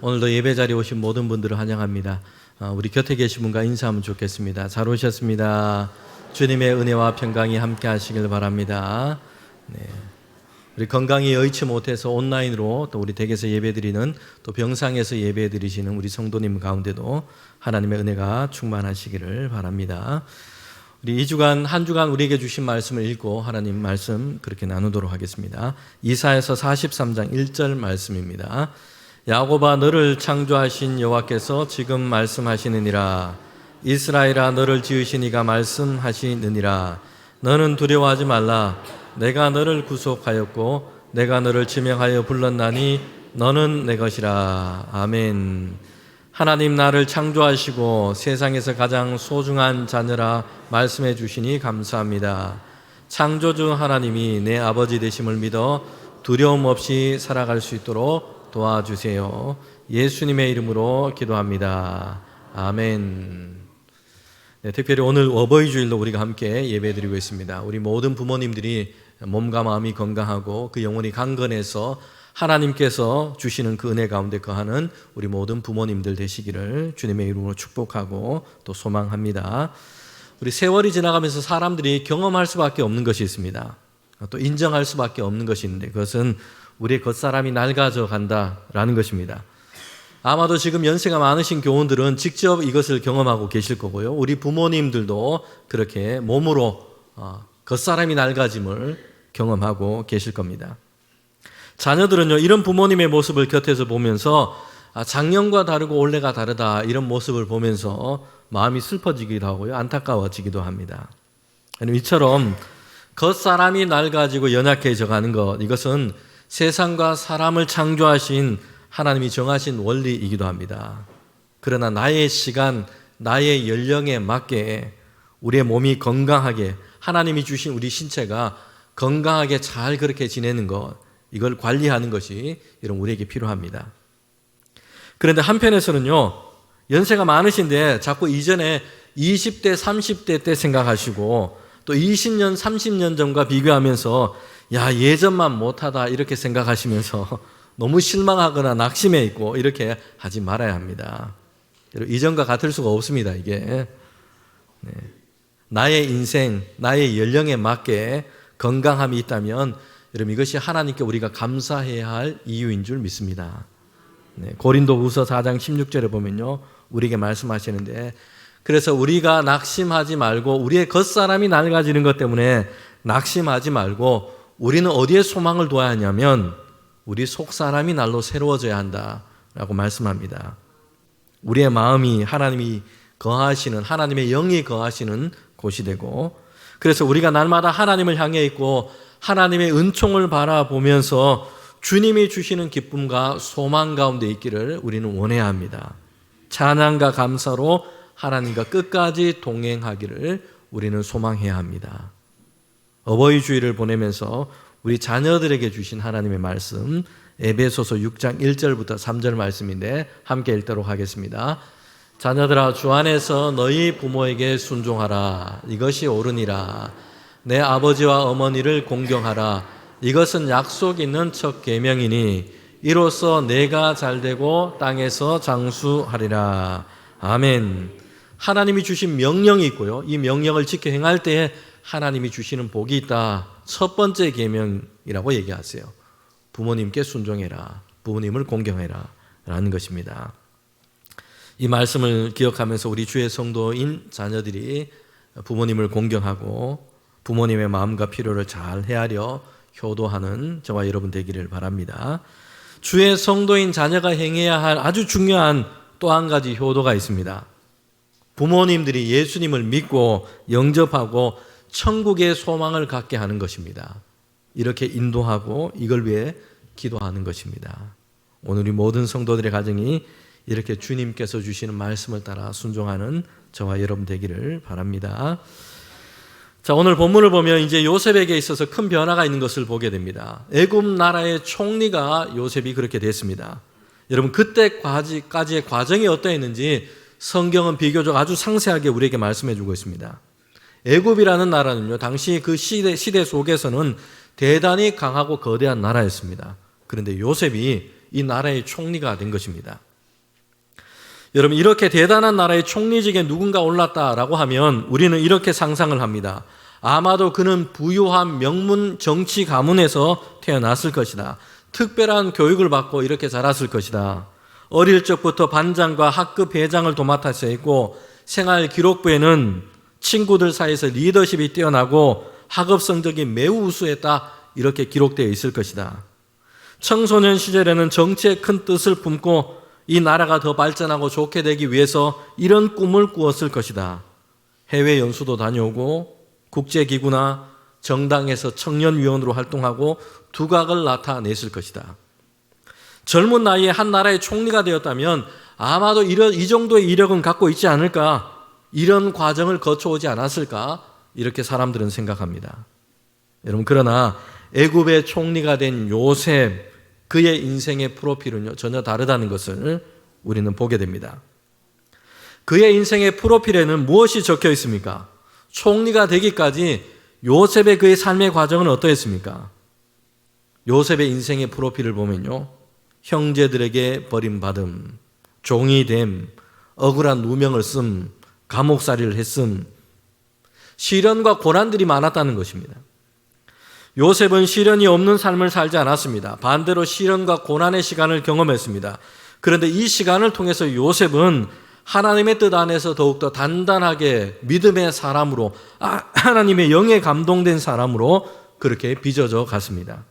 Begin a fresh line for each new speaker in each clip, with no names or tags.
오늘도 예배 자리에 오신 모든 분들을 환영합니다. 우리 곁에 계신 분과 인사하면 좋겠습니다. 잘 오셨습니다. 주님의 은혜와 평강이 함께 하시길 바랍니다. 네. 우리 건강이 여의치 못해서 온라인으로 또 우리 댁에서 예배드리는 또 병상에서 예배드리시는 우리 성도님 가운데도 하나님의 은혜가 충만하시기를 바랍니다. 우리 한 주간 우리에게 주신 말씀을 읽고 하나님 말씀 그렇게 나누도록 하겠습니다. 이사야서 43장 1절 말씀입니다. 야곱아 너를 창조하신 여호와께서 지금 말씀하시느니라. 이스라엘아 너를 지으신 이가 말씀하시느니라. 너는 두려워하지 말라. 내가 너를 구속하였고 내가 너를 지명하여 불렀나니 너는 내 것이라. 아멘. 하나님 나를 창조하시고 세상에서 가장 소중한 자녀라 말씀해 주시니 감사합니다. 창조주 하나님이 내 아버지 되심을 믿어 두려움 없이 살아갈 수 있도록 도와주세요. 예수님의 이름으로 기도합니다. 아멘. 네, 특별히 오늘 어버이 주일로 우리가 함께 예배드리고 있습니다. 우리 모든 부모님들이 몸과 마음이 건강하고 그 영혼이 강건해서 하나님께서 주시는 그 은혜 가운데 거하는 우리 모든 부모님들 되시기를 주님의 이름으로 축복하고 또 소망합니다. 우리 세월이 지나가면서 사람들이 경험할 수밖에 없는 것이 있습니다. 또 인정할 수밖에 없는 것이 있는데 그것은 우리의 겉사람이 낡아져 간다라는 것입니다. 아마도 지금 연세가 많으신 교우들은 직접 이것을 경험하고 계실 거고요. 우리 부모님들도 그렇게 몸으로 겉사람이 낡아짐을 경험하고 계실 겁니다. 자녀들은요, 이런 부모님의 모습을 곁에서 보면서 작년과 다르고 올해가 다르다 이런 모습을 보면서 마음이 슬퍼지기도 하고요, 안타까워지기도 합니다. 이처럼 겉사람이 낡아지고 연약해져 가는 것, 이것은 세상과 사람을 창조하신 하나님이 정하신 원리이기도 합니다. 그러나 나의 시간, 나의 연령에 맞게 우리의 몸이 건강하게 하나님이 주신 우리 신체가 건강하게 잘 그렇게 지내는 것, 이걸 관리하는 것이 이런 우리에게 필요합니다. 그런데 한편에서는요, 연세가 많으신데 자꾸 이전에 20대, 30대 때 생각하시고 또 20년, 30년 전과 비교하면서 야, 예전만 못하다 이렇게 생각하시면서 너무 실망하거나 낙심해 있고 이렇게 하지 말아야 합니다. 이전과 같을 수가 없습니다, 이게. 네. 나의 인생, 나의 연령에 맞게 건강함이 있다면 여러분 이것이 하나님께 우리가 감사해야 할 이유인 줄 믿습니다. 네, 고린도후서 4장 16절에 보면요, 우리에게 말씀하시는데 그래서 우리가 낙심하지 말고 우리의 겉사람이 낡아지는 것 때문에 낙심하지 말고 우리는 어디에 소망을 둬야 하냐면 우리 속사람이 날로 새로워져야 한다라고 말씀합니다. 우리의 마음이 하나님이 거하시는, 하나님의 영이 거하시는 곳이 되고, 그래서 우리가 날마다 하나님을 향해 있고 하나님의 은총을 바라보면서 주님이 주시는 기쁨과 소망 가운데 있기를 우리는 원해야 합니다. 찬양과 감사로 하나님과 끝까지 동행하기를 우리는 소망해야 합니다. 어버이 주일을 보내면서 우리 자녀들에게 주신 하나님의 말씀, 에베소서 6장 1절부터 3절 말씀인데 함께 읽도록 하겠습니다. 자녀들아 주 안에서 너희 부모에게 순종하라. 이것이 옳으니라. 내 아버지와 어머니를 공경하라. 이것은 약속 있는 첫 계명이니 이로써 내가 잘되고 땅에서 장수하리라. 아멘. 하나님이 주신 명령이 있고요, 이 명령을 지켜 행할 때에 하나님이 주시는 복이 있다. 첫 번째 계명이라고 얘기하세요. 부모님께 순종해라. 부모님을 공경해라. 라는 것입니다. 이 말씀을 기억하면서 우리 주의 성도인 자녀들이 부모님을 공경하고 부모님의 마음과 필요를 잘 헤아려 효도하는 저와 여러분 되기를 바랍니다. 주의 성도인 자녀가 행해야 할 아주 중요한 또 한 가지 효도가 있습니다. 부모님들이 예수님을 믿고 영접하고 천국의 소망을 갖게 하는 것입니다. 이렇게 인도하고 이걸 위해 기도하는 것입니다. 오늘 우리 모든 성도들의 가정이 이렇게 주님께서 주시는 말씀을 따라 순종하는 저와 여러분 되기를 바랍니다. 자, 오늘 본문을 보면 이제 요셉에게 있어서 큰 변화가 있는 것을 보게 됩니다. 애굽 나라의 총리가 요셉이 그렇게 됐습니다. 여러분 그때까지의 과정이 어떠했는지 성경은 비교적 아주 상세하게 우리에게 말씀해 주고 있습니다. 애굽이라는 나라는요, 당시 그 시대 속에서는 대단히 강하고 거대한 나라였습니다. 그런데 요셉이 이 나라의 총리가 된 것입니다. 여러분, 이렇게 대단한 나라의 총리직에 누군가 올랐다라고 하면 우리는 이렇게 상상을 합니다. 아마도 그는 부유한 명문 정치 가문에서 태어났을 것이다. 특별한 교육을 받고 이렇게 자랐을 것이다. 어릴 적부터 반장과 학급 회장을 도맡아서 했고 생활 기록부에는 친구들 사이에서 리더십이 뛰어나고 학업 성적이 매우 우수했다, 이렇게 기록되어 있을 것이다. 청소년 시절에는 정치의 큰 뜻을 품고 이 나라가 더 발전하고 좋게 되기 위해서 이런 꿈을 꾸었을 것이다. 해외 연수도 다녀오고 국제기구나 정당에서 청년위원으로 활동하고 두각을 나타냈을 것이다. 젊은 나이에 한 나라의 총리가 되었다면 아마도 이 정도의 이력은 갖고 있지 않을까, 이런 과정을 거쳐오지 않았을까, 이렇게 사람들은 생각합니다. 여러분, 그러나 애굽의 총리가 된 요셉, 그의 인생의 프로필은요 전혀 다르다는 것을 우리는 보게 됩니다. 그의 인생의 프로필에는 무엇이 적혀 있습니까? 총리가 되기까지 요셉의 그의 삶의 과정은 어떠했습니까? 요셉의 인생의 프로필을 보면요, 형제들에게 버림받음, 종이 됨, 억울한 누명을 씀, 감옥살이를 했음, 시련과 고난들이 많았다는 것입니다. 요셉은 시련이 없는 삶을 살지 않았습니다. 반대로 시련과 고난의 시간을 경험했습니다. 그런데 이 시간을 통해서 요셉은 하나님의 뜻 안에서 더욱더 단단하게 믿음의 사람으로, 하나님의 영에 감동된 사람으로 그렇게 빚어져 갔습니다.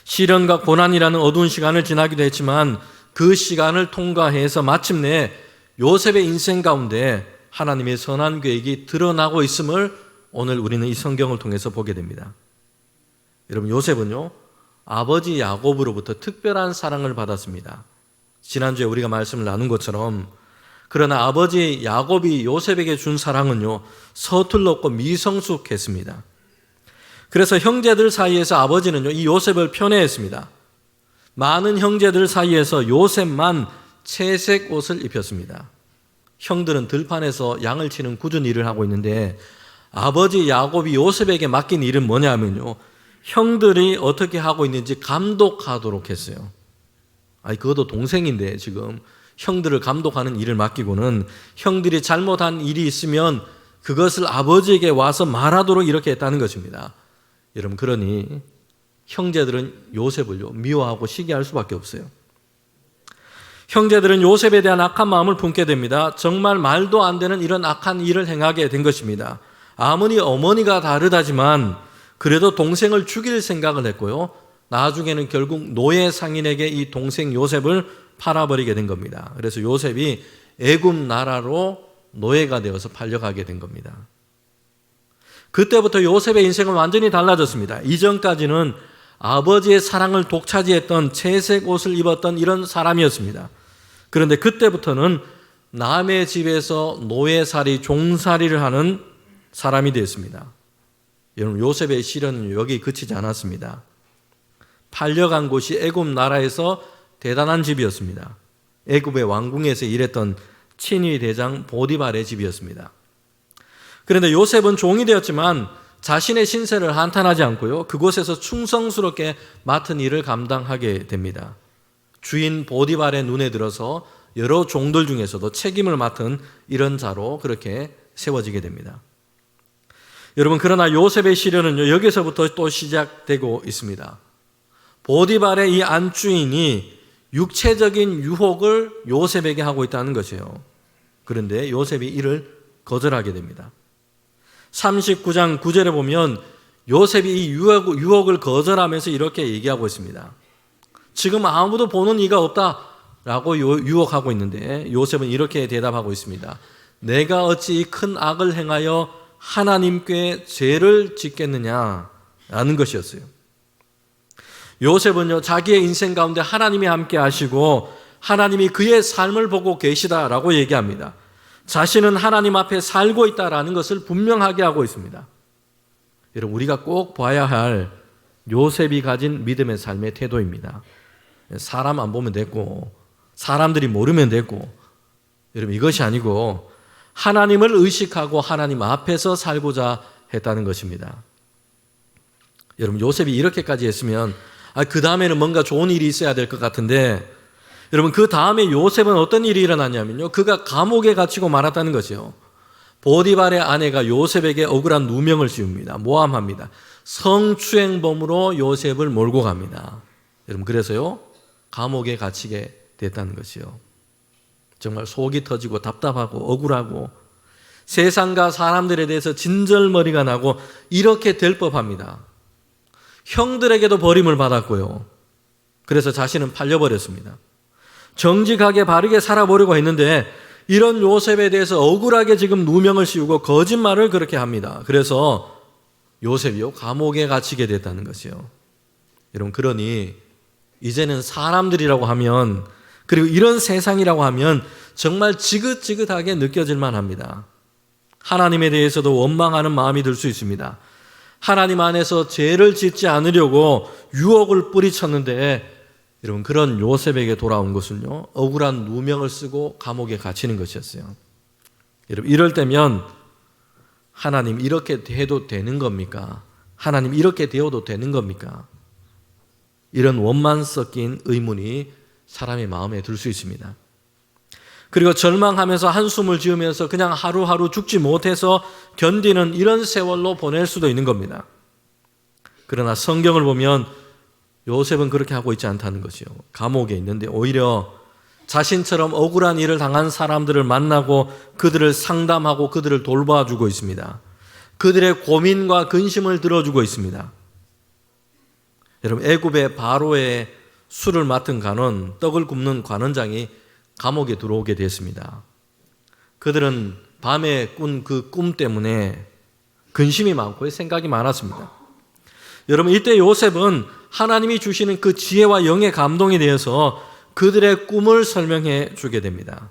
시련과 고난이라는 어두운 시간을 지나기도 했지만 그 시간을 통과해서 마침내 요셉의 인생 가운데 하나님의 선한 계획이 드러나고 있음을 오늘 우리는 이 성경을 통해서 보게 됩니다. 여러분, 요셉은요 아버지 야곱으로부터 특별한 사랑을 받았습니다. 지난주에 우리가 말씀을 나눈 것처럼, 그러나 아버지 야곱이 요셉에게 준 사랑은요 서툴렀고 미성숙했습니다. 그래서 형제들 사이에서 아버지는요 이 요셉을 편애했습니다. 많은 형제들 사이에서 요셉만 채색 옷을 입혔습니다. 형들은 들판에서 양을 치는 굳은 일을 하고 있는데 아버지 야곱이 요셉에게 맡긴 일은 뭐냐 하면요, 형들이 어떻게 하고 있는지 감독하도록 했어요. 그것도 동생인데 지금 형들을 감독하는 일을 맡기고는 형들이 잘못한 일이 있으면 그것을 아버지에게 와서 말하도록 이렇게 했다는 것입니다. 여러분, 그러니 형제들은 요셉을요 미워하고 시기할 수밖에 없어요. 형제들은 요셉에 대한 악한 마음을 품게 됩니다. 정말 말도 안 되는 이런 악한 일을 행하게 된 것입니다. 아무리 어머니가 다르다지만 그래도 동생을 죽일 생각을 했고요, 나중에는 결국 노예 상인에게 이 동생 요셉을 팔아버리게 된 겁니다. 그래서 요셉이 애굽 나라로 노예가 되어서 팔려가게 된 겁니다. 그때부터 요셉의 인생은 완전히 달라졌습니다. 이전까지는 아버지의 사랑을 독차지했던 채색 옷을 입었던 이런 사람이었습니다. 그런데 그때부터는 남의 집에서 노예살이, 종살이를 하는 사람이 되었습니다. 여러분, 요셉의 시련은 여기 그치지 않았습니다. 팔려간 곳이 애굽 나라에서 대단한 집이었습니다. 애굽의 왕궁에서 일했던 친위 대장 보디발의 집이었습니다. 그런데 요셉은 종이 되었지만 자신의 신세를 한탄하지 않고요, 그곳에서 충성스럽게 맡은 일을 감당하게 됩니다. 주인 보디발의 눈에 들어서 여러 종들 중에서도 책임을 맡은 이런 자로 그렇게 세워지게 됩니다. 여러분, 그러나 요셉의 시련은요 여기서부터 또 시작되고 있습니다. 보디발의 이 안주인이 육체적인 유혹을 요셉에게 하고 있다는 것이에요. 그런데 요셉이 이를 거절하게 됩니다. 39장 9절에 보면 요셉이 이 유혹을 거절하면서 이렇게 얘기하고 있습니다. 지금 아무도 보는 이가 없다라고 유혹하고 있는데 요셉은 이렇게 대답하고 있습니다. 내가 어찌 큰 악을 행하여 하나님께 죄를 짓겠느냐라는 것이었어요. 요셉은요 자기의 인생 가운데 하나님이 함께 하시고 하나님이 그의 삶을 보고 계시다라고 얘기합니다. 자신은 하나님 앞에 살고 있다라는 것을 분명하게 하고 있습니다. 여러분, 우리가 꼭 봐야 할 요셉이 가진 믿음의 삶의 태도입니다. 사람 안 보면 됐고 사람들이 모르면 됐고, 여러분 이것이 아니고 하나님을 의식하고 하나님 앞에서 살고자 했다는 것입니다. 여러분, 요셉이 이렇게까지 했으면 그 다음에는 뭔가 좋은 일이 있어야 될 것 같은데 여러분, 그 다음에 요셉은 어떤 일이 일어났냐면요, 그가 감옥에 갇히고 말았다는 것이요. 보디발의 아내가 요셉에게 억울한 누명을 씌웁니다. 모함합니다. 성추행범으로 요셉을 몰고 갑니다. 여러분, 그래서요 감옥에 갇히게 됐다는 것이요. 정말 속이 터지고 답답하고 억울하고 세상과 사람들에 대해서 진절머리가 나고 이렇게 될 법합니다. 형들에게도 버림을 받았고요. 그래서 자신은 팔려버렸습니다. 정직하게 바르게 살아보려고 했는데 이런 요셉에 대해서 억울하게 지금 누명을 씌우고 거짓말을 그렇게 합니다. 그래서 요셉이요 감옥에 갇히게 됐다는 것이요. 여러분, 그러니 이제는 사람들이라고 하면, 그리고 이런 세상이라고 하면 정말 지긋지긋하게 느껴질만 합니다. 하나님에 대해서도 원망하는 마음이 들 수 있습니다. 하나님 안에서 죄를 짓지 않으려고 유혹을 뿌리쳤는데, 여러분, 그런 요셉에게 돌아온 것은요 억울한 누명을 쓰고 감옥에 갇히는 것이었어요. 여러분, 이럴 때면 하나님 이렇게 해도 되는 겁니까? 하나님 이렇게 되어도 되는 겁니까? 이런 원만 섞인 의문이 사람의 마음에 들 수 있습니다. 그리고 절망하면서 한숨을 지으면서 그냥 하루하루 죽지 못해서 견디는 이런 세월로 보낼 수도 있는 겁니다. 그러나 성경을 보면 요셉은 그렇게 하고 있지 않다는 것이요. 감옥에 있는데 오히려 자신처럼 억울한 일을 당한 사람들을 만나고 그들을 상담하고 그들을 돌봐주고 있습니다. 그들의 고민과 근심을 들어주고 있습니다. 여러분, 애굽의 바로의 술을 맡은 관원, 떡을 굽는 관원장이 감옥에 들어오게 됐습니다. 그들은 밤에 꾼 그 꿈 때문에 근심이 많고 생각이 많았습니다. 여러분, 이때 요셉은 하나님이 주시는 그 지혜와 영의 감동에 대해서 그들의 꿈을 설명해 주게 됩니다.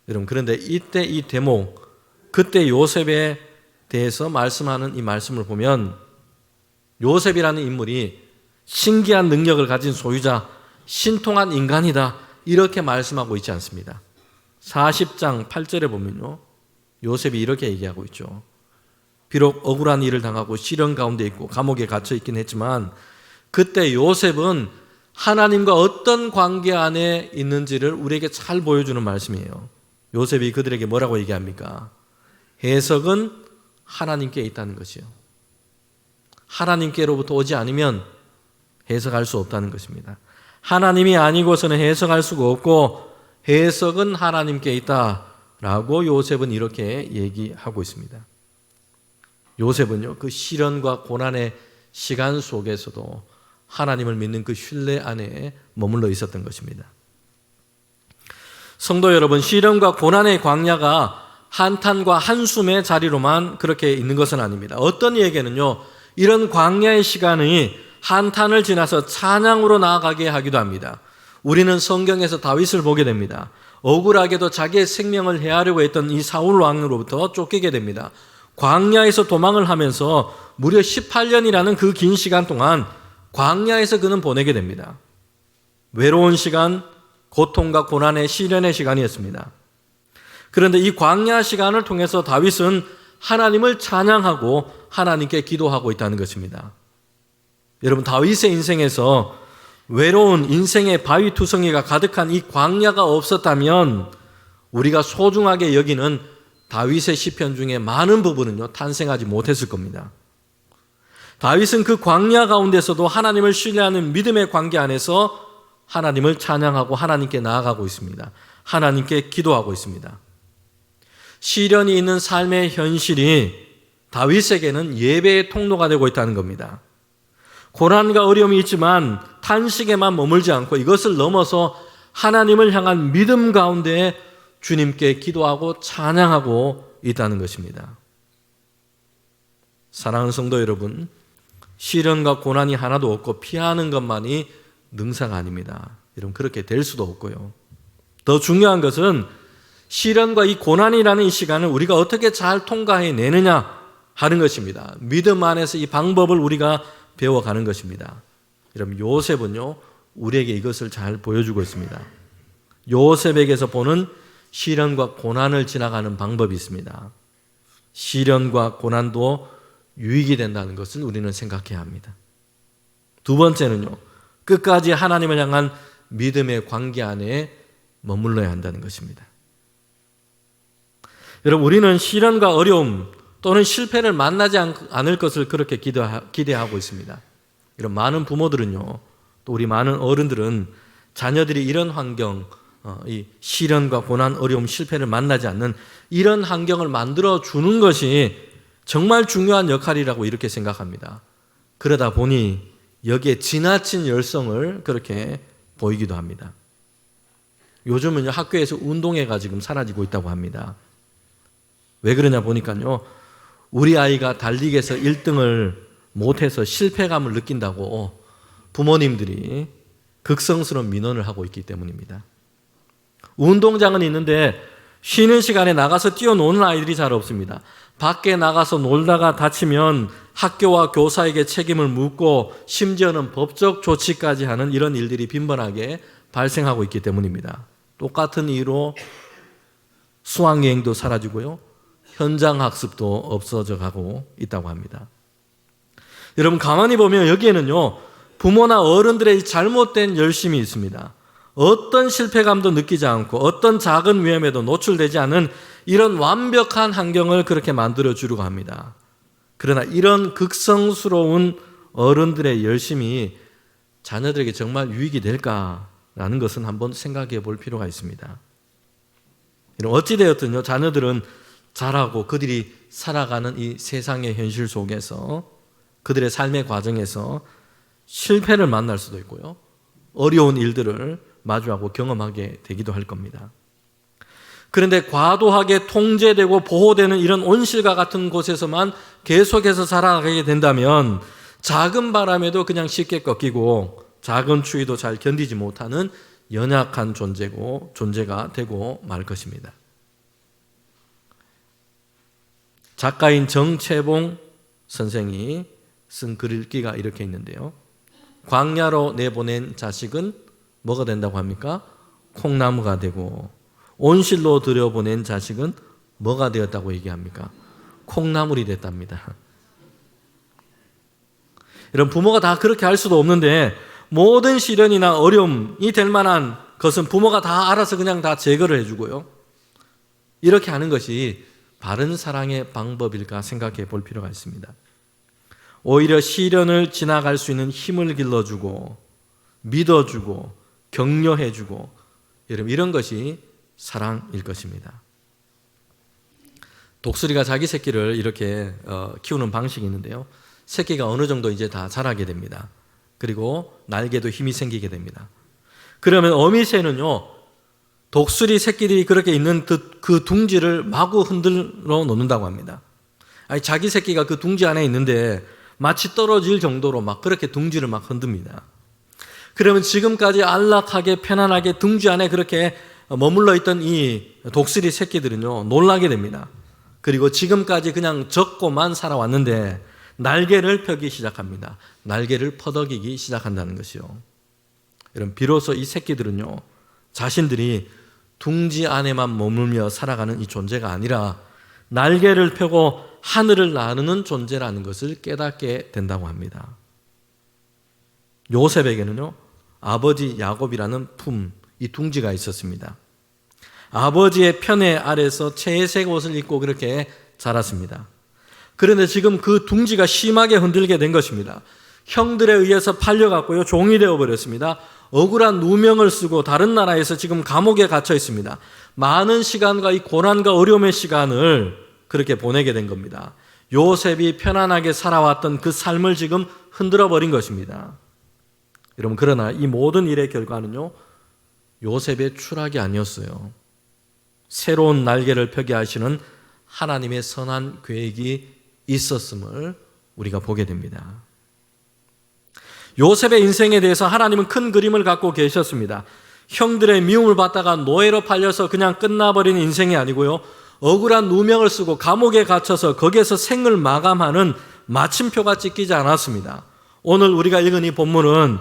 여러분, 그런데 이때 이 대목, 그때 요셉에 대해서 말씀하는 이 말씀을 보면 요셉이라는 인물이 신기한 능력을 가진 소유자, 신통한 인간이다, 이렇게 말씀하고 있지 않습니다. 40장 8절에 보면요 요셉이 이렇게 얘기하고 있죠. 비록 억울한 일을 당하고 시련 가운데 있고 감옥에 갇혀 있긴 했지만 그때 요셉은 하나님과 어떤 관계 안에 있는지를 우리에게 잘 보여주는 말씀이에요. 요셉이 그들에게 뭐라고 얘기합니까? 해석은 하나님께 있다는 것이요. 하나님께로부터 오지 않으면 해석할 수 없다는 것입니다. 하나님이 아니고서는 해석할 수가 없고 해석은 하나님께 있다라고 요셉은 이렇게 얘기하고 있습니다. 요셉은요 그 시련과 고난의 시간 속에서도 하나님을 믿는 그 신뢰 안에 머물러 있었던 것입니다. 성도 여러분, 시련과 고난의 광야가 한탄과 한숨의 자리로만 그렇게 있는 것은 아닙니다. 어떤 이에게는요 이런 광야의 시간이 한탄을 지나서 찬양으로 나아가게 하기도 합니다. 우리는 성경에서 다윗을 보게 됩니다. 억울하게도 자기의 생명을 해하려고 했던 이 사울 왕으로부터 쫓기게 됩니다. 광야에서 도망을 하면서 무려 18년이라는 그 긴 시간 동안 광야에서 그는 보내게 됩니다. 외로운 시간, 고통과 고난의 시련의 시간이었습니다. 그런데 이 광야 시간을 통해서 다윗은 하나님을 찬양하고 하나님께 기도하고 있다는 것입니다. 여러분, 다윗의 인생에서 외로운 인생의 바위투성이가 가득한 이 광야가 없었다면 우리가 소중하게 여기는 다윗의 시편 중에 많은 부분은요 탄생하지 못했을 겁니다. 다윗은 그 광야 가운데서도 하나님을 신뢰하는 믿음의 관계 안에서 하나님을 찬양하고 하나님께 나아가고 있습니다. 하나님께 기도하고 있습니다. 시련이 있는 삶의 현실이 다윗에게는 예배의 통로가 되고 있다는 겁니다. 고난과 어려움이 있지만 탄식에만 머물지 않고 이것을 넘어서 하나님을 향한 믿음 가운데 주님께 기도하고 찬양하고 있다는 것입니다. 사랑하는 성도 여러분, 시련과 고난이 하나도 없고 피하는 것만이 능사가 아닙니다. 여러분, 그렇게 될 수도 없고요. 더 중요한 것은 시련과 이 고난이라는 이 시간을 우리가 어떻게 잘 통과해내느냐 하는 것입니다. 믿음 안에서 이 방법을 우리가 배워가는 것입니다. 여러분, 요셉은요 우리에게 이것을 잘 보여주고 있습니다. 요셉에게서 보는 시련과 고난을 지나가는 방법이 있습니다. 시련과 고난도 유익이 된다는 것을 우리는 생각해야 합니다. 두 번째는요, 끝까지 하나님을 향한 믿음의 관계 안에 머물러야 한다는 것입니다. 여러분, 우리는 시련과 어려움 또는 실패를 만나지 않을 것을 그렇게 기대하고 있습니다. 이런 많은 부모들은요, 또 우리 많은 어른들은 자녀들이 이런 환경, 이 시련과 고난, 어려움, 실패를 만나지 않는 이런 환경을 만들어 주는 것이 정말 중요한 역할이라고 이렇게 생각합니다. 그러다 보니 여기에 지나친 열성을 그렇게 보이기도 합니다. 요즘은 학교에서 운동회가 지금 사라지고 있다고 합니다. 왜 그러냐 보니까요, 우리 아이가 달리기에서 1등을 못해서 실패감을 느낀다고 부모님들이 극성스러운 민원을 하고 있기 때문입니다. 운동장은 있는데 쉬는 시간에 나가서 뛰어노는 아이들이 잘 없습니다. 밖에 나가서 놀다가 다치면 학교와 교사에게 책임을 묻고 심지어는 법적 조치까지 하는 이런 일들이 빈번하게 발생하고 있기 때문입니다. 똑같은 이유로 수학여행도 사라지고요, 현장 학습도 없어져 가고 있다고 합니다. 여러분, 가만히 보면 여기에는요, 부모나 어른들의 잘못된 열심이 있습니다. 어떤 실패감도 느끼지 않고 어떤 작은 위험에도 노출되지 않은 이런 완벽한 환경을 그렇게 만들어 주려고 합니다. 그러나 이런 극성스러운 어른들의 열심이 자녀들에게 정말 유익이 될까라는 것은 한번 생각해 볼 필요가 있습니다. 어찌되었든요, 자녀들은 자라고 그들이 살아가는 이 세상의 현실 속에서 그들의 삶의 과정에서 실패를 만날 수도 있고요, 어려운 일들을 마주하고 경험하게 되기도 할 겁니다. 그런데 과도하게 통제되고 보호되는 이런 온실과 같은 곳에서만 계속해서 살아가게 된다면 작은 바람에도 그냥 쉽게 꺾이고 작은 추위도 잘 견디지 못하는 연약한 존재가 되고 말 것입니다. 작가인 정채봉 선생이 쓴 글읽기가 이렇게 있는데요. 광야로 내보낸 자식은 뭐가 된다고 합니까? 콩나무가 되고, 온실로 들여보낸 자식은 뭐가 되었다고 얘기합니까? 콩나물이 됐답니다. 이런 부모가 다 그렇게 할 수도 없는데 모든 시련이나 어려움이 될 만한 것은 부모가 다 알아서 그냥 다 제거를 해주고요, 이렇게 하는 것이 바른 사랑의 방법일까 생각해 볼 필요가 있습니다. 오히려 시련을 지나갈 수 있는 힘을 길러주고 믿어주고 격려해주고 이런 것이 사랑일 것입니다. 독수리가 자기 새끼를 이렇게 키우는 방식이 있는데요, 새끼가 어느 정도 이제 다 자라게 됩니다. 그리고 날개도 힘이 생기게 됩니다. 그러면 어미새는요, 독수리 새끼들이 그렇게 있는 그 둥지를 마구 흔들어 놓는다고 합니다. 아니, 자기 새끼가 그 둥지 안에 있는데 마치 떨어질 정도로 막 그렇게 둥지를 막 흔듭니다. 그러면 지금까지 안락하게 편안하게 둥지 안에 그렇게 머물러 있던 이 독수리 새끼들은요, 놀라게 됩니다. 그리고 지금까지 그냥 적고만 살아왔는데 날개를 펴기 시작합니다. 날개를 퍼덕이기 시작한다는 것이요. 여러분, 비로소 이 새끼들은요, 자신들이 둥지 안에만 머물며 살아가는 이 존재가 아니라 날개를 펴고 하늘을 나르는 존재라는 것을 깨닫게 된다고 합니다. 요셉에게는요, 아버지 야곱이라는 이 둥지가 있었습니다. 아버지의 편애 아래서 채색 옷을 입고 그렇게 자랐습니다. 그런데 지금 그 둥지가 심하게 흔들게 된 것입니다. 형들에 의해서 팔려갔고요, 종이 되어버렸습니다. 억울한 누명을 쓰고 다른 나라에서 지금 감옥에 갇혀 있습니다. 많은 시간과 이 고난과 어려움의 시간을 그렇게 보내게 된 겁니다. 요셉이 편안하게 살아왔던 그 삶을 지금 흔들어 버린 것입니다. 여러분, 그러나 이 모든 일의 결과는요, 요셉의 추락이 아니었어요. 새로운 날개를 펴게 하시는 하나님의 선한 계획이 있었음을 우리가 보게 됩니다. 요셉의 인생에 대해서 하나님은 큰 그림을 갖고 계셨습니다. 형들의 미움을 받다가 노예로 팔려서 그냥 끝나버린 인생이 아니고요, 억울한 누명을 쓰고 감옥에 갇혀서 거기에서 생을 마감하는 마침표가 찍히지 않았습니다. 오늘 우리가 읽은 이 본문은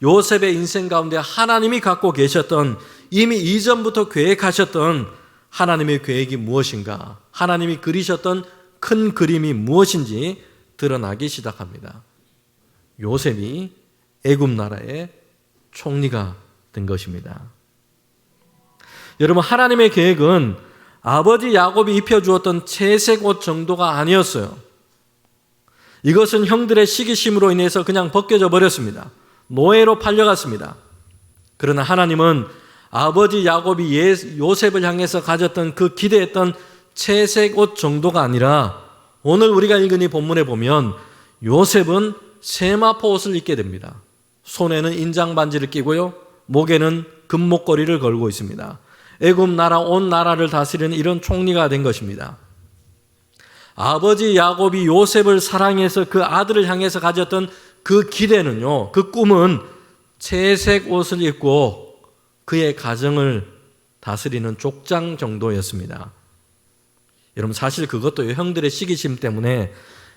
요셉의 인생 가운데 하나님이 갖고 계셨던, 이미 이전부터 계획하셨던 하나님의 계획이 무엇인가, 하나님이 그리셨던 큰 그림이 무엇인지 드러나기 시작합니다. 요셉이 애굽 나라의 총리가 된 것입니다. 여러분, 하나님의 계획은 아버지 야곱이 입혀주었던 채색 옷 정도가 아니었어요. 이것은 형들의 시기심으로 인해서 그냥 벗겨져 버렸습니다. 노예로 팔려갔습니다. 그러나 하나님은 아버지 야곱이 요셉을 향해서 가졌던 그 기대했던 채색 옷 정도가 아니라 오늘 우리가 읽은 이 본문에 보면 요셉은 세마포 옷을 입게 됩니다. 손에는 인장 반지를 끼고요, 목에는 금목걸이를 걸고 있습니다. 애굽 나라 온 나라를 다스리는 이런 총리가 된 것입니다. 아버지 야곱이 요셉을 사랑해서 그 아들을 향해서 가졌던 그 기대는요, 그 꿈은 채색 옷을 입고 그의 가정을 다스리는 족장 정도였습니다. 여러분, 사실 그것도 형들의 시기심 때문에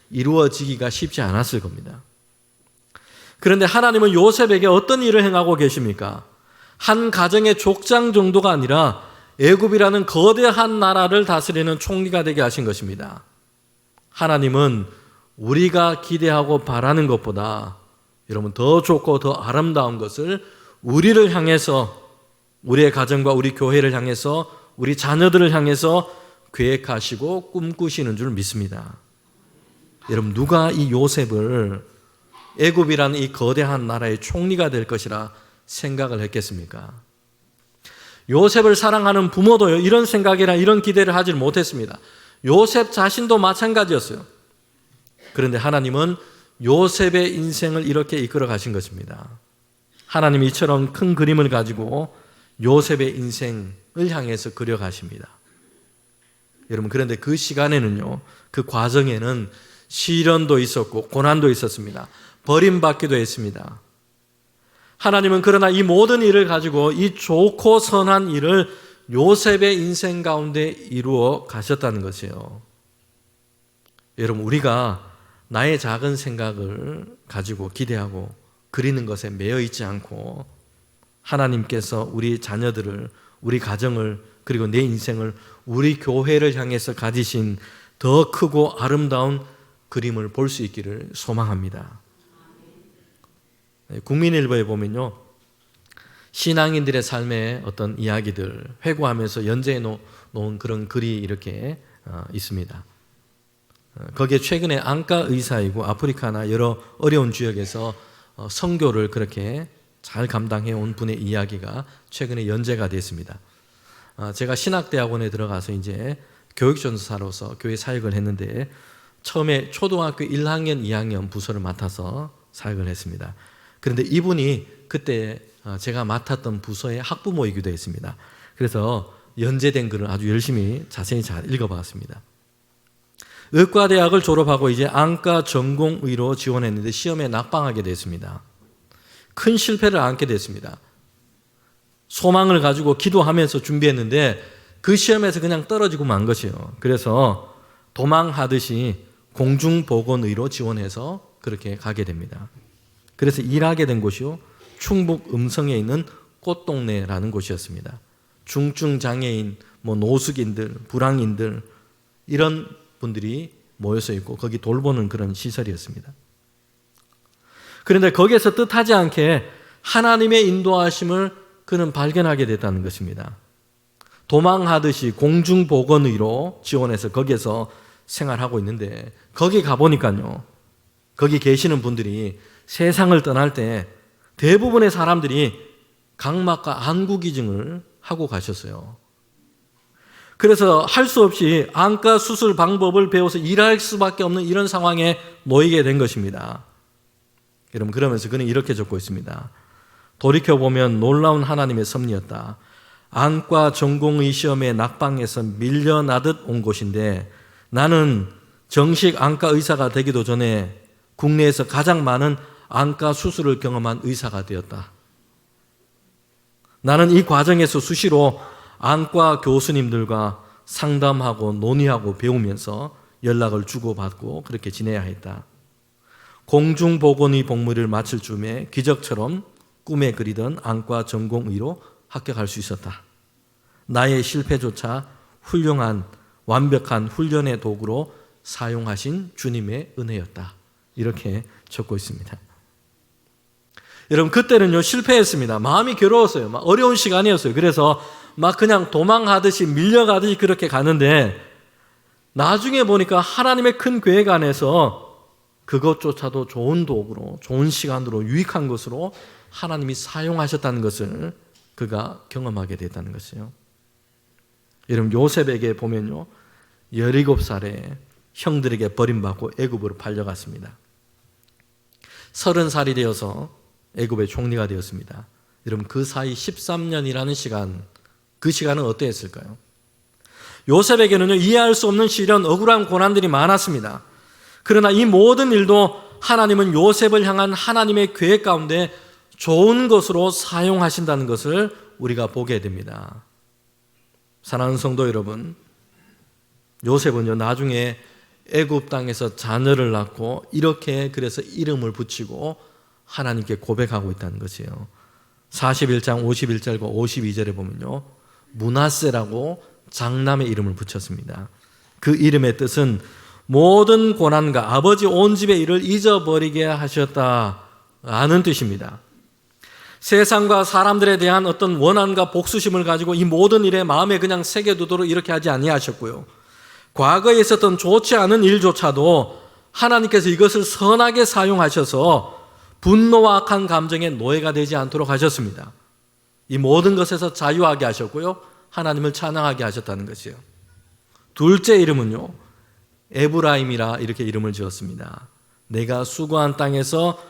이루어지기가 쉽지 않았을 겁니다. 그런데 하나님은 요셉에게 어떤 일을 행하고 계십니까? 한 가정의 족장 정도가 아니라 애굽이라는 거대한 나라를 다스리는 총리가 되게 하신 것입니다. 하나님은 우리가 기대하고 바라는 것보다 여러분 더 좋고 더 아름다운 것을 우리를 향해서, 우리의 가정과 우리 교회를 향해서, 우리 자녀들을 향해서 계획하시고 꿈꾸시는 줄 믿습니다. 여러분, 누가 이 요셉을 애굽이라는 이 거대한 나라의 총리가 될 것이라 생각을 했겠습니까? 요셉을 사랑하는 부모도요, 이런 생각이나 이런 기대를 하지 못했습니다. 요셉 자신도 마찬가지였어요. 그런데 하나님은 요셉의 인생을 이렇게 이끌어 가신 것입니다. 하나님이 이처럼 큰 그림을 가지고 요셉의 인생을 향해서 그려 가십니다. 여러분, 그런데 그 시간에는요, 그 과정에는 시련도 있었고 고난도 있었습니다. 버림받기도 했습니다. 하나님은 그러나 이 모든 일을 가지고 이 좋고 선한 일을 요셉의 인생 가운데 이루어 가셨다는 것이에요. 여러분, 우리가 나의 작은 생각을 가지고 기대하고 그리는 것에 매여 있지 않고 하나님께서 우리 자녀들을, 우리 가정을, 그리고 내 인생을, 우리 교회를 향해서 가지신 더 크고 아름다운 그림을 볼 수 있기를 소망합니다. 국민일보에 보면요, 신앙인들의 삶의 어떤 이야기들 회고하면서 연재해 놓은 그런 글이 이렇게 있습니다. 거기에 최근에 안과 의사이고 아프리카나 여러 어려운 지역에서 선교를 그렇게 잘 감당해 온 분의 이야기가 최근에 연재가 됐습니다. 제가 신학대학원에 들어가서 이제 교육전도사로서 교회 사역을 했는데 처음에 초등학교 1학년, 2학년 부서를 맡아서 사역을 했습니다. 그런데 이분이 그때 제가 맡았던 부서의 학부모이기도 했습니다. 그래서 연재된 글을 아주 열심히 자세히 잘 읽어봤습니다. 의과대학을 졸업하고 이제 안과 전공의로 지원했는데 시험에 낙방하게 됐습니다. 큰 실패를 안게 됐습니다. 소망을 가지고 기도하면서 준비했는데 그 시험에서 그냥 떨어지고 만 것이에요. 그래서 도망하듯이 공중보건의로 지원해서 그렇게 가게 됩니다. 그래서 일하게 된 곳이요, 충북 음성에 있는 꽃동네라는 곳이었습니다. 중증장애인, 노숙인들, 불황인들 이런 분들이 모여서 있고 거기 돌보는 그런 시설이었습니다. 그런데 거기에서 뜻하지 않게 하나님의 인도하심을 그는 발견하게 됐다는 것입니다. 도망하듯이 공중보건의로 지원해서 거기에서 생활하고 있는데 거기 가보니까요, 거기 계시는 분들이 세상을 떠날 때 대부분의 사람들이 각막과 안구기증을 하고 가셨어요. 그래서 할 수 없이 안과 수술 방법을 배워서 일할 수밖에 없는 이런 상황에 놓이게 된 것입니다. 여러분, 그러면서 그는 이렇게 적고 있습니다. 돌이켜보면 놀라운 하나님의 섭리였다. 안과 전공의 시험에 낙방해서 밀려나듯 온 곳인데 나는 정식 안과 의사가 되기도 전에 국내에서 가장 많은 안과 수술을 경험한 의사가 되었다. 나는 이 과정에서 수시로 안과 교수님들과 상담하고 논의하고 배우면서 연락을 주고받고 그렇게 지내야 했다. 공중보건의 복무를 마칠 즈음에 기적처럼 꿈에 그리던 안과 전공의로 합격할 수 있었다. 나의 실패조차 훌륭한 완벽한 훈련의 도구로 사용하신 주님의 은혜였다. 이렇게 적고 있습니다. 여러분 그때는요 실패했습니다. 마음이 괴로웠어요. 막 어려운 시간이었어요. 그래서 막 그냥 도망가듯이 밀려가듯이 그렇게 가는데 나중에 보니까 하나님의 큰 계획 안에서 그것조차도 좋은 도구로, 좋은 시간으로, 유익한 것으로 하나님이 사용하셨다는 것을 그가 경험하게 됐다는 것이에요. 여러분 요셉에게 보면요 17살에 형들에게 버림받고 애굽으로 팔려갔습니다. 30살이 되어서 애굽의 총리가 되었습니다. 여러분 그 사이 13년이라는 시간, 그 시간은 어떠했을까요? 요셉에게는요 이해할 수 없는 시련, 억울한 고난들이 많았습니다. 그러나 이 모든 일도 하나님은 요셉을 향한 하나님의 계획 가운데 좋은 것으로 사용하신다는 것을 우리가 보게 됩니다. 사랑하는 성도 여러분, 요셉은요 나중에 애굽 땅에서 자녀를 낳고 이렇게 그래서 이름을 붙이고 하나님께 고백하고 있다는 것이에요. 41장 51절과 52절에 보면요 므낫세라고 장남의 이름을 붙였습니다. 그 이름의 뜻은 모든 고난과 아버지 온 집의 일을 잊어버리게 하셨다라는 뜻입니다. 세상과 사람들에 대한 어떤 원한과 복수심을 가지고 이 모든 일에 마음에 그냥 새겨두도록 이렇게 하지 아니하셨고요. 과거에 있었던 좋지 않은 일조차도 하나님께서 이것을 선하게 사용하셔서 분노와 악한 감정의 노예가 되지 않도록 하셨습니다. 이 모든 것에서 자유하게 하셨고요. 하나님을 찬양하게 하셨다는 것이에요. 둘째 이름은요. 에브라임이라 이렇게 이름을 지었습니다. 내가 수고한 땅에서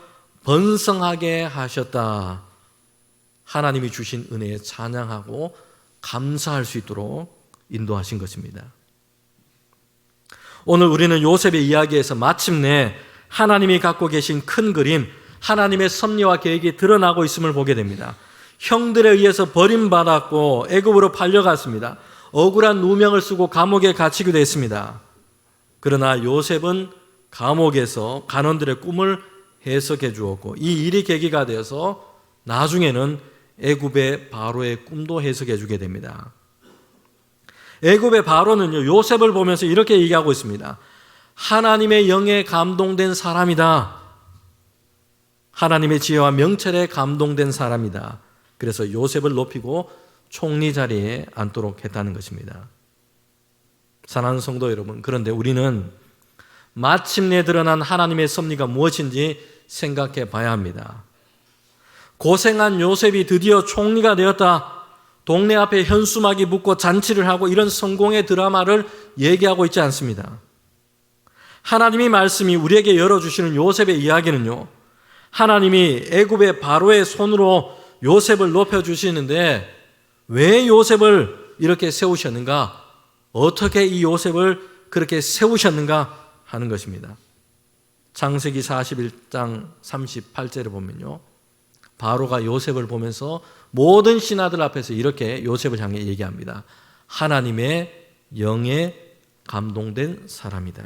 번성하게 하셨다. 하나님이 주신 은혜에 찬양하고 감사할 수 있도록 인도하신 것입니다. 오늘 우리는 요셉의 이야기에서 마침내 하나님이 갖고 계신 큰 그림, 하나님의 섭리와 계획이 드러나고 있음을 보게 됩니다. 형들에 의해서 버림받았고 애굽으로 팔려갔습니다. 억울한 누명을 쓰고 감옥에 갇히기도 했습니다. 그러나 요셉은 감옥에서 간원들의 꿈을 해석해 주었고 이 일이 계기가 되어서 나중에는 애굽의 바로의 꿈도 해석해 주게 됩니다. 애굽의 바로는요 요셉을 보면서 이렇게 얘기하고 있습니다. 하나님의 영에 감동된 사람이다. 하나님의 지혜와 명철에 감동된 사람이다. 그래서 요셉을 높이고 총리 자리에 앉도록 했다는 것입니다. 사랑하는 성도 여러분, 그런데 우리는 마침내 드러난 하나님의 섭리가 무엇인지 생각해 봐야 합니다. 고생한 요셉이 드디어 총리가 되었다. 동네 앞에 현수막이 붙고 잔치를 하고 이런 성공의 드라마를 얘기하고 있지 않습니다. 하나님의 말씀이 우리에게 열어주시는 요셉의 이야기는요. 하나님이 애굽의 바로의 손으로 요셉을 높여주시는데 왜 요셉을 이렇게 세우셨는가? 어떻게 이 요셉을 그렇게 세우셨는가 하는 것입니다. 창세기 41장 38절에 보면요. 바로가 요셉을 보면서 모든 신하들 앞에서 이렇게 요셉을 향해 얘기합니다. 하나님의 영에 감동된 사람이다.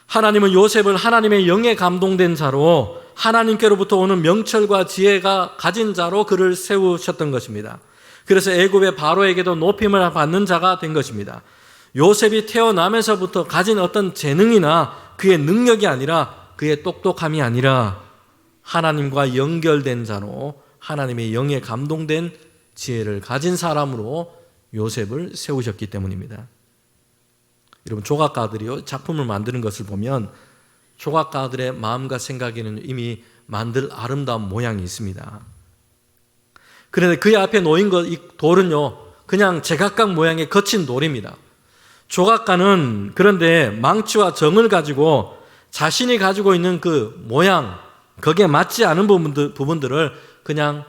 하나님은 요셉을 하나님의 영에 감동된 자로 하나님께로부터 오는 명철과 지혜가 가진 자로 그를 세우셨던 것입니다. 그래서 애굽의 바로에게도 높임을 받는 자가 된 것입니다. 요셉이 태어나면서부터 가진 어떤 재능이나 그의 능력이 아니라 그의 똑똑함이 아니라 하나님과 연결된 자로 하나님의 영에 감동된 지혜를 가진 사람으로 요셉을 세우셨기 때문입니다. 여러분 조각가들이요 작품을 만드는 것을 보면 조각가들의 마음과 생각에는 이미 만들 아름다운 모양이 있습니다. 그런데 그 앞에 놓인 이 돌은요 그냥 제각각 모양의 거친 돌입니다. 조각가는 그런데 망치와 정을 가지고 자신이 가지고 있는 그 모양 거기에 맞지 않은 부분들을 그냥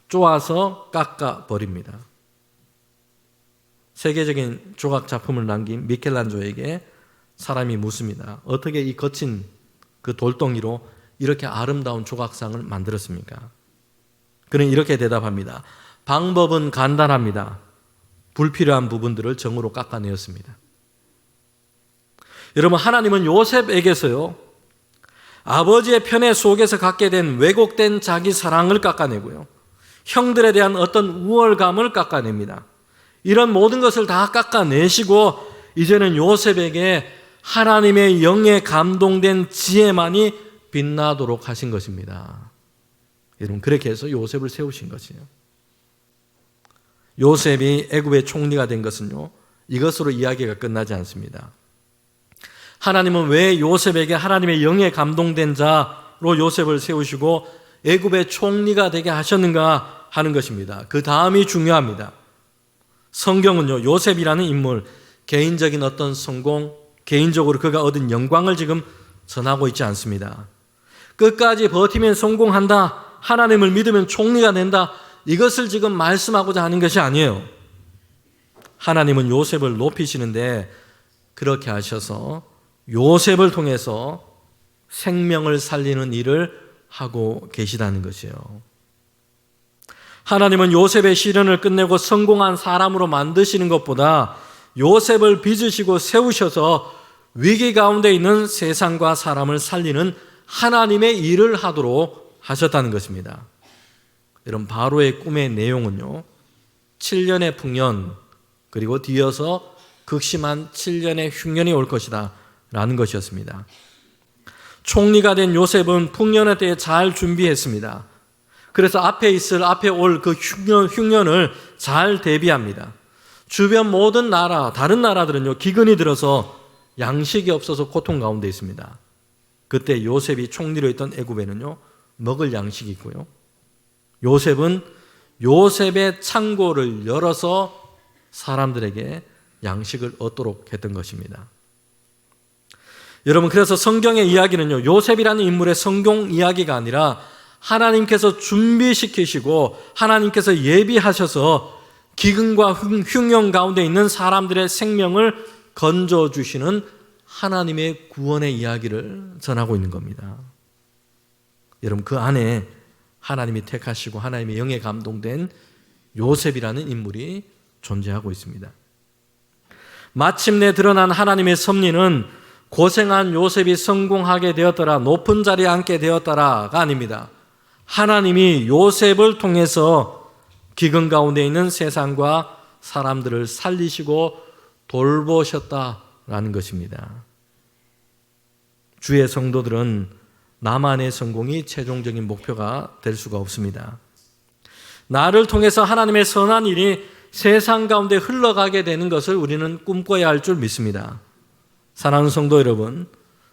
쪼아서 깎아 버립니다. 세계적인 조각 작품을 남긴 미켈란조에게 사람이 묻습니다. 어떻게 이 거친 그 돌덩이로 이렇게 아름다운 조각상을 만들었습니까? 그는 이렇게 대답합니다. 방법은 간단합니다. 불필요한 부분들을 정으로 깎아내었습니다. 여러분 하나님은 요셉에게서요 아버지의 편애 속에서 갖게 된 왜곡된 자기 사랑을 깎아내고요 형들에 대한 어떤 우월감을 깎아냅니다. 이런 모든 것을 다 깎아내시고 이제는 요셉에게 하나님의 영에 감동된 지혜만이 빛나도록 하신 것입니다. 여러분, 그렇게 해서 요셉을 세우신 것이에요. 요셉이 애굽의 총리가 된 것은요, 이것으로 이야기가 끝나지 않습니다. 하나님은 왜 요셉에게 하나님의 영에 감동된 자로 요셉을 세우시고 애굽의 총리가 되게 하셨는가 하는 것입니다. 그 다음이 중요합니다. 성경은요, 요셉이라는 인물, 개인적인 어떤 성공, 개인적으로 그가 얻은 영광을 지금 전하고 있지 않습니다. 끝까지 버티면 성공한다, 하나님을 믿으면 총리가 된다, 이것을 지금 말씀하고자 하는 것이 아니에요. 하나님은 요셉을 높이시는데 그렇게 하셔서 요셉을 통해서 생명을 살리는 일을 하고 계시다는 것이에요. 하나님은 요셉의 시련을 끝내고 성공한 사람으로 만드시는 것보다 요셉을 빚으시고 세우셔서 위기 가운데 있는 세상과 사람을 살리는 하나님의 일을 하도록 하셨다는 것입니다. 여러분, 바로의 꿈의 내용은요, 7년의 풍년, 그리고 뒤어서 극심한 7년의 흉년이 올 것이다 라는 것이었습니다. 총리가 된 요셉은 풍년에 대해 잘 준비했습니다. 그래서 앞에 올 그 흉년을 잘 대비합니다. 주변 모든 다른 나라들은요, 기근이 들어서 양식이 없어서 고통 가운데 있습니다. 그때 요셉이 총리로 있던 애굽에는요, 먹을 양식이 있고요, 요셉은 요셉의 창고를 열어서 사람들에게 양식을 얻도록 했던 것입니다. 여러분, 그래서 성경의 이야기는요, 요셉이라는 인물의 성공 이야기가 아니라 하나님께서 준비시키시고 하나님께서 예비하셔서 기근과 흉년 가운데 있는 사람들의 생명을 건져주시는 하나님의 구원의 이야기를 전하고 있는 겁니다. 여러분, 그 안에 하나님이 택하시고 하나님의 영에 감동된 요셉이라는 인물이 존재하고 있습니다. 마침내 드러난 하나님의 섭리는 고생한 요셉이 성공하게 되었더라, 높은 자리에 앉게 되었더라가 아닙니다. 하나님이 요셉을 통해서 기근 가운데 있는 세상과 사람들을 살리시고 돌보셨다라는 것입니다. 주의 성도들은 나만의 성공이 최종적인 목표가 될 수가 없습니다. 나를 통해서 하나님의 선한 일이 세상 가운데 흘러가게 되는 것을 우리는 꿈꿔야 할 줄 믿습니다. 사랑하는 성도 여러분,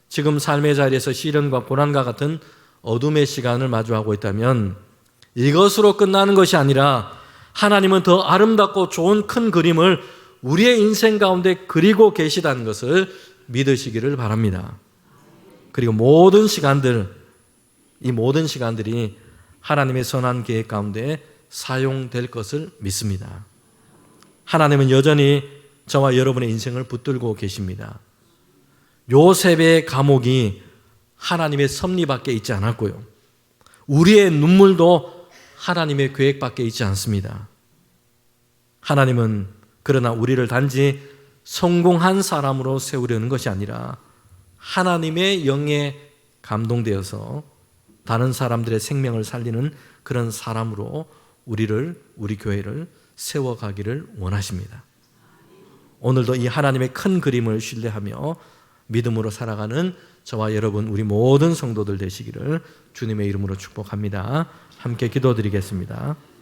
지금 삶의 자리에서 시련과 고난과 같은 어둠의 시간을 마주하고 있다면 이것으로 끝나는 것이 아니라 하나님은 더 아름답고 좋은 큰 그림을 우리의 인생 가운데 그리고 계시다는 것을 믿으시기를 바랍니다. 그리고 이 모든 시간들이 하나님의 선한 계획 가운데 사용될 것을 믿습니다. 하나님은 여전히 저와 여러분의 인생을 붙들고 계십니다. 요셉의 감옥이 하나님의 섭리밖에 있지 않았고요, 우리의 눈물도 하나님의 계획밖에 있지 않습니다. 하나님은 그러나 우리를 단지 성공한 사람으로 세우려는 것이 아니라 하나님의 영에 감동되어서 다른 사람들의 생명을 살리는 그런 사람으로 우리 교회를 세워가기를 원하십니다. 오늘도 이 하나님의 큰 그림을 신뢰하며 믿음으로 살아가는 저와 여러분, 우리 모든 성도들 되시기를 주님의 이름으로 축복합니다. 함께 기도드리겠습니다.